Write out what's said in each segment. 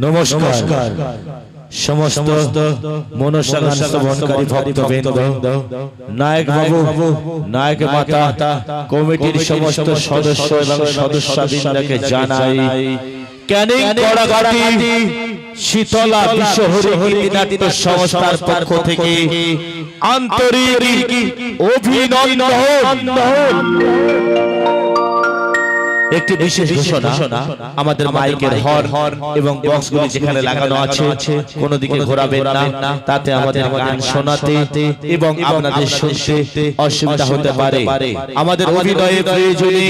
নমস্কার সমস্ত মনসাগান শ্রবণকারী ভক্তবৃন্দ, নায়ক বাবু, নায়ক মাতা, কমিটির সমস্ত সদস্য এবং সদস্যবৃন্দকে জানাই ক্যানিং কড়াঘাটি শীতলা বিশ্বহরি গীতিনাট্য সংস্থার পক্ষ থেকে আন্তরিক অভিনন্দন। একটি বিশেষ ঘোষণা, আমাদের মাইকের হর্ন এবং বক্সগুলি যেখানে লাগানো আছে কোনো দিকে ঘোরাবেন না, তাতে আমাদের গান শোনাতে এবং আপনাদের শুনতে অসুবিধা হতে পারে। আমাদের অভিনয়ে প্রয়োজনে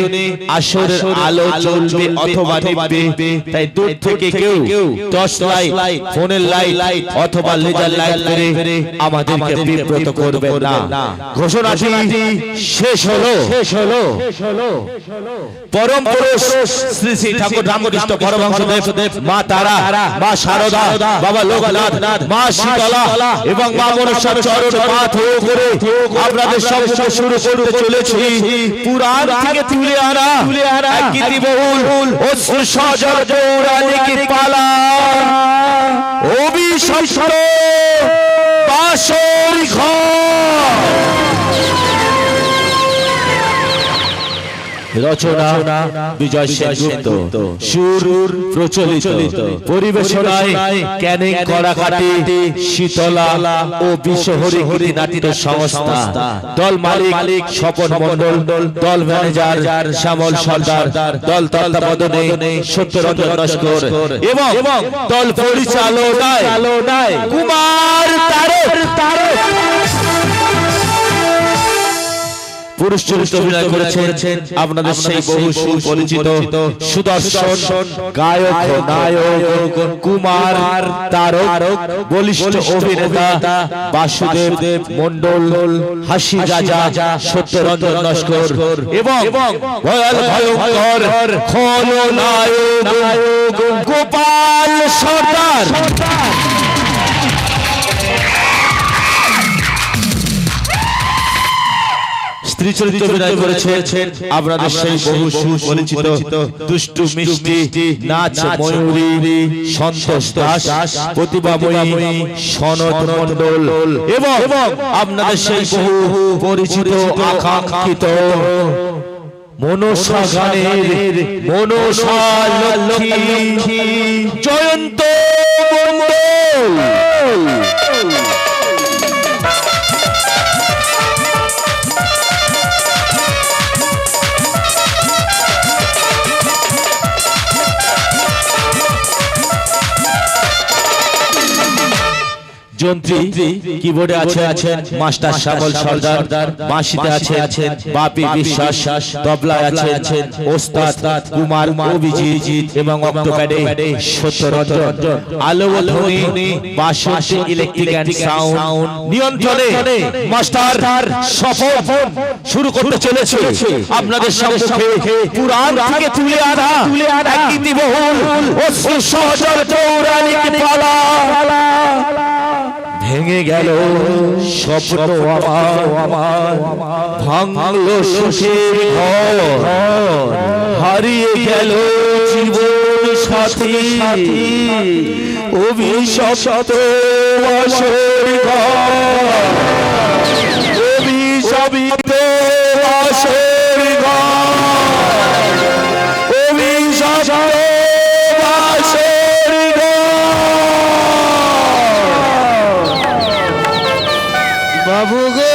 আসরের আলো জ্বলবে অথবা নিভবে, তাই দূর থেকে কেউ টর্চ লাইট, ফোনের লাইট অথবা লেজার লাইট করে আমাদেরকে বিব্রত করবেন না। ঘোষণাটি শেষ হলো। পরম পুরুষ শ্রী শ্রী ঠাকুর রামকৃষ্ণ পরমহংসদেব, মা তারা, মা শারদা, বাবা লোকনাথ, মা শীতলা এবং মা মনসার চরণ পাথ হয়ে করে আপনাদের সম্মুখে শুরু করতে চলেছি পুরাণ থেকে তুলে আনা এক গীতিবহুল অশ্রু সজল পৌরাণিক পালা অভিশপ্ত বাঁশর ঘর। রচনা বিজয় সেনগুপ্ত, সুর প্রচলিত, পরিবেশনায় ক্যানিং কড়াঘাটি শীতলা ও বিশ্বহরি গীতিনাট্য সংস্থা। দল মালিক স্বপন মণ্ডল, দল ম্যানেজার শ্যামল সর্দার, দল তত্ত্বাবধানে সত্যরঞ্জন নস্কর এবং দল পরিচালনায় কুমার তারক। পুরুষ চরিত্রে অভিনয় করেছেন আপনাদের সেই বহু সুপরিচিত সুদর্শন গায়ক নায়ক কুমার তারক, বলিষ্ঠ অভিনেতা বাসুদেব মণ্ডল, হাসি রাজা সত্যরঞ্জন নস্কর এবং ভয়াল ভয়ঙ্কর খলনায়ক গোপাল সর্দার। স্ত্রী চরিত্রে অভিনয় করেছেন আপনাদের সেই বহু সুপরিচিত দুষ্টু মিষ্টি নাচ ময়ূরী সন্তোষ দাস, প্রতিভাময়ী সনদ মণ্ডল এবং আপনাদের সেই বহু পরিচিত আকাঙ্ক্ষিত মনসা গানের মনসা লক্ষ্মী জয়ন্ত মণ্ডল। যন্ত্রী কিবোর্ডে আছেন মাস্টার শ্যামল সর্দার, বাঁশিতে আছেন বাপি বিশ্বাস, তবলায় আছেন ওস্তাদ কুমার অভিজিৎ এবং অক্টোপ্যাডে সত্যরঞ্জন, আলো ও ধ্বনি বাঁশি ইলেকট্রিক এন্ড সাউন্ড নিয়ন্ত্রণে মাস্টার সফল। শুরু করতে চলেছে আপনাদের সম্মুখে পুরাণ থেকে তুলে আনা এক গীতিবহুল অশ্রু সজল পৌরাণিক পালা। ভেঙে গেল স্বপ্ন আমার, ভাঙলো সুখের ঘর, হারিয়ে গেল জীবন সাথী, অভিশপ্ত বাঁশর ঘর, অভিশপ্ত বাঁশর ঘর, অভিশপ্ত বাঁশর বাবু গো।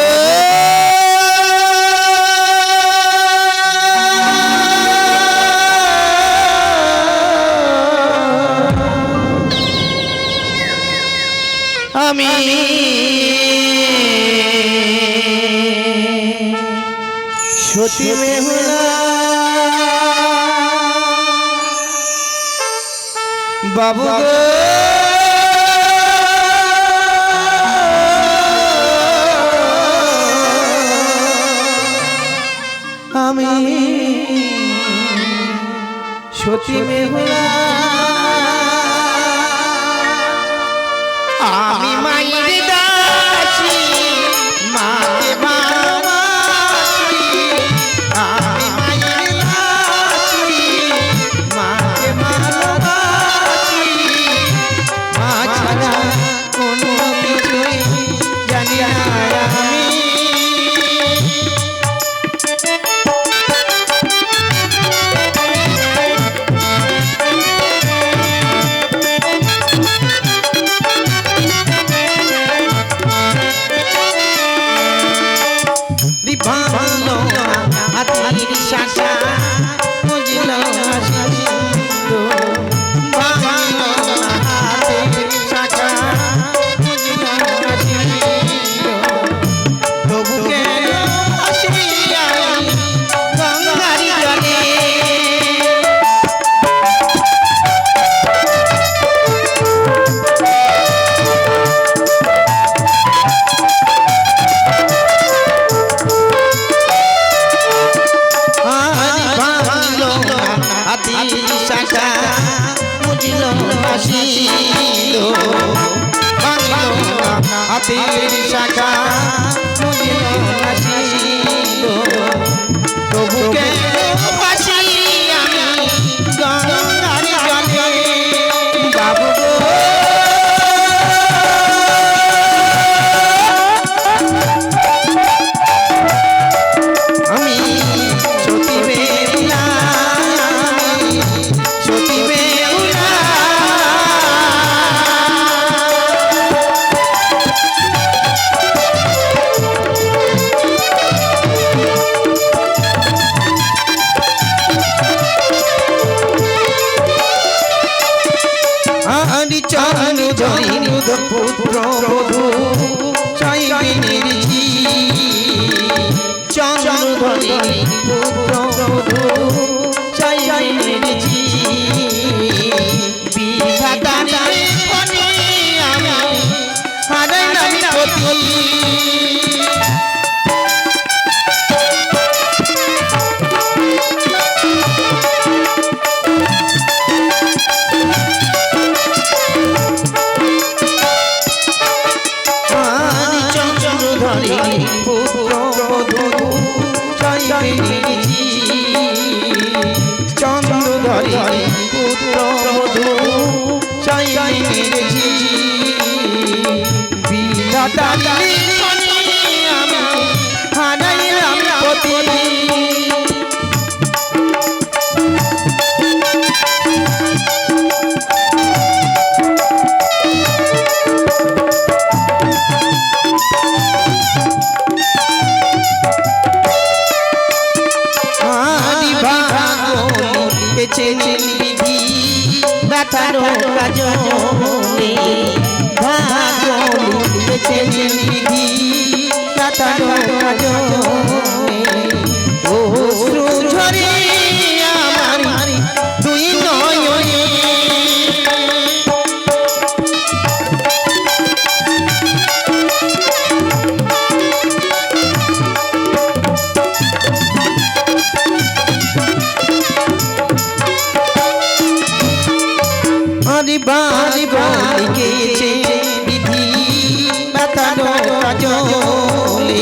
আমি সতী বেহুলা বাবু গো, আমি সতী বেহুলা, আমি মায়ের দাসী, মাকে ভালোবাসি, আমি মায়ের দাসী, মাকে ভালোবাসি। হাতের শাখা বুঝলো না ছিল প্রভুকে বাসি আমি গঙ্গার জলে বাবু আমি সতী বেহুলা সতী বেহুলা আরি চরণ ধরি পুত্র বধূ চাইবিনের জি চরণ ধরি পুত্র বধূ চাইবিনের জি বিধাতার ফণি আমি হারাইলাম পতি পুত্র বধূ চাইবিনের জি চন্দ্র ধরি পুত্র বধূ চাইবিনের জি বিধাতার ফণি আমি হারাইলাম পতি বিধি ব্যথারো কাজলে ভাগলি বিধি ব্যথারো কাজলে অশ্রু ঝরে আমার দুই নয়নে বাড়ি বাড়ি গেছে বিধি ব্যথারো কাজলে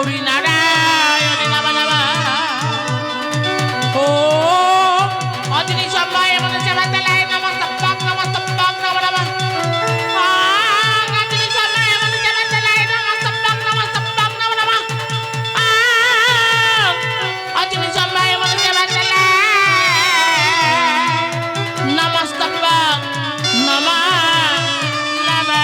গৌরী নারায়ণ নমঃ নমঃ। ও অজনি সম্ভয় মনসে বাতালায় নমস্তব্বং নমস্তব্বং নমঃ নমঃ। অজনি সম্ভয় মনসে বাতালায় নমস্তব্বং নমস্তব্বং নমঃ নমঃ। অজনি সম্ভয় মনসে বাতালায় নমস্তব্বং নমঃ নমঃ।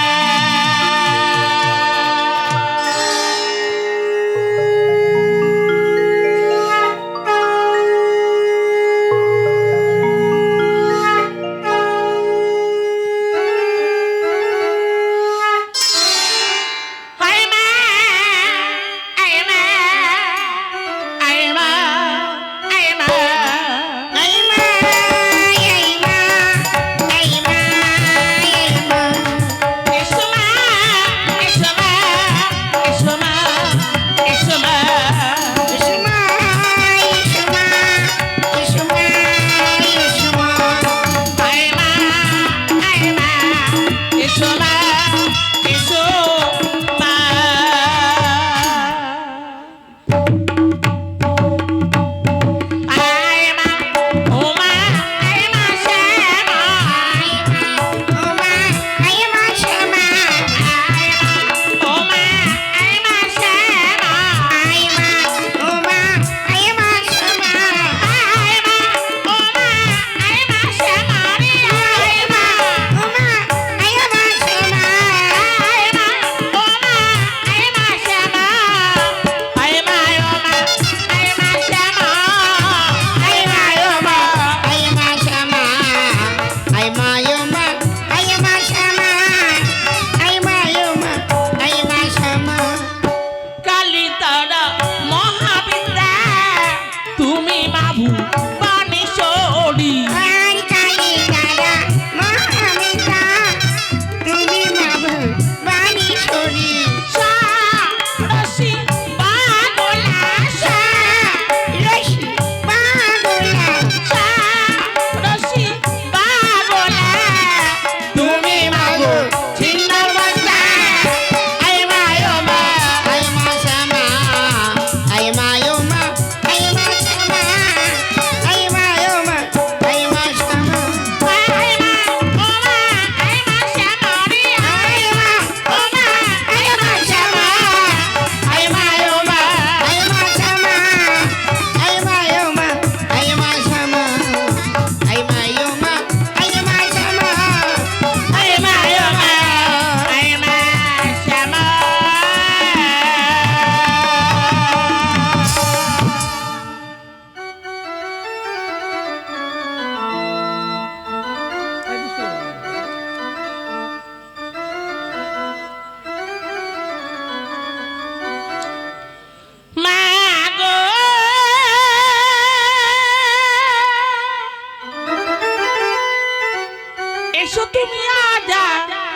এসো তুমি আজা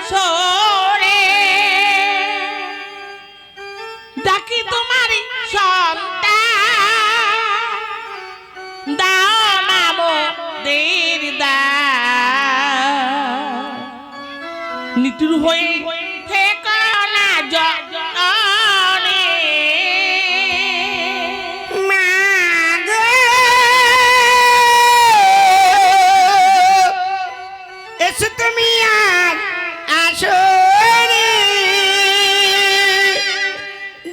সরে ডাকি তোমারি সন্তান দাও মামো দের দা নিতুর হয়ে থেকো না জননী তুমি আর আসরে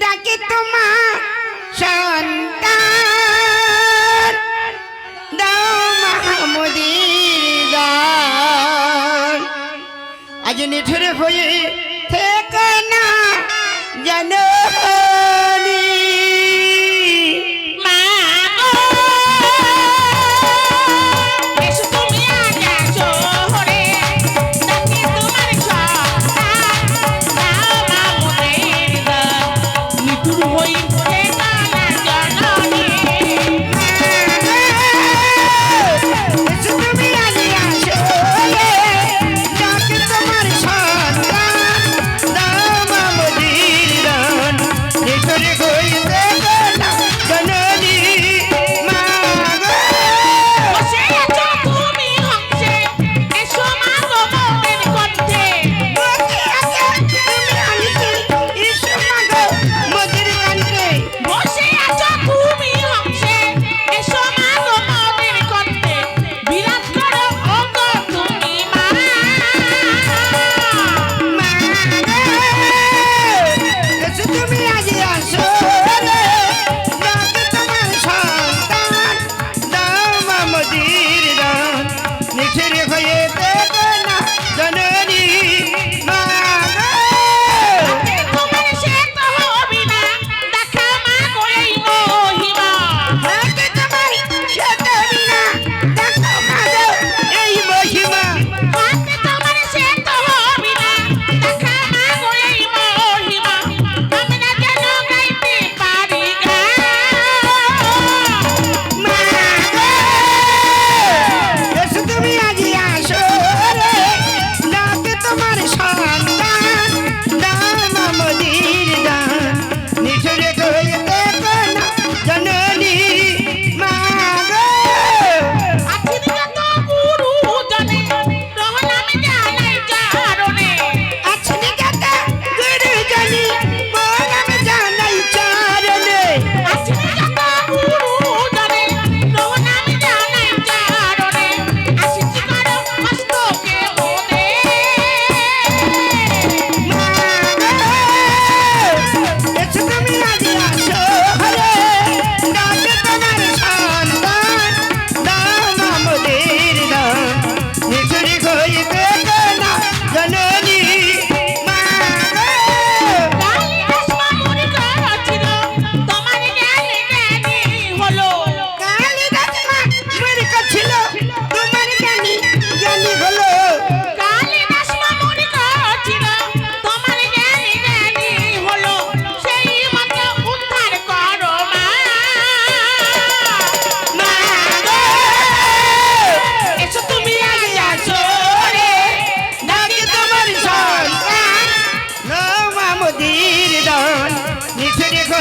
ডাকে তোমার সন্তান দাও মাহমুদির দান আজ নিঠুর হয়ে থেকো না জননী তোমার সন্তান দাও মামুদির দান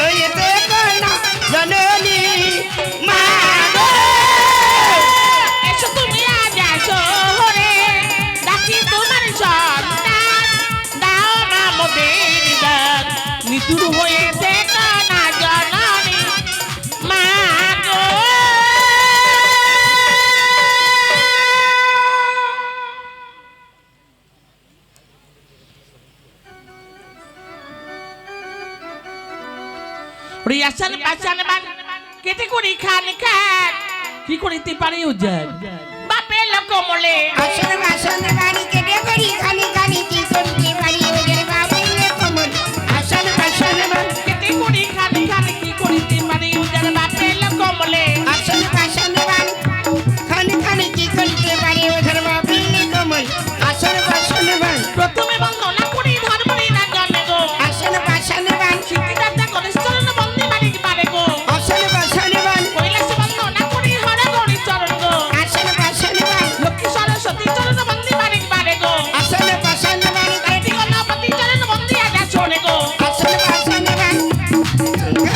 হয়ে থেকো না জননী মা গো। এসো তুমি আজ শহরে ডাকি তোমার সন্তান দাও না মোদের দান নিতুর হয়ে থেকো না জননী মা গো। রিয়াসান বাসান বান কেটে করি খান খান কি করিতে পারে উজান বাপে লোক মলে আসন বাসন বাড়ি কেটে করি খালি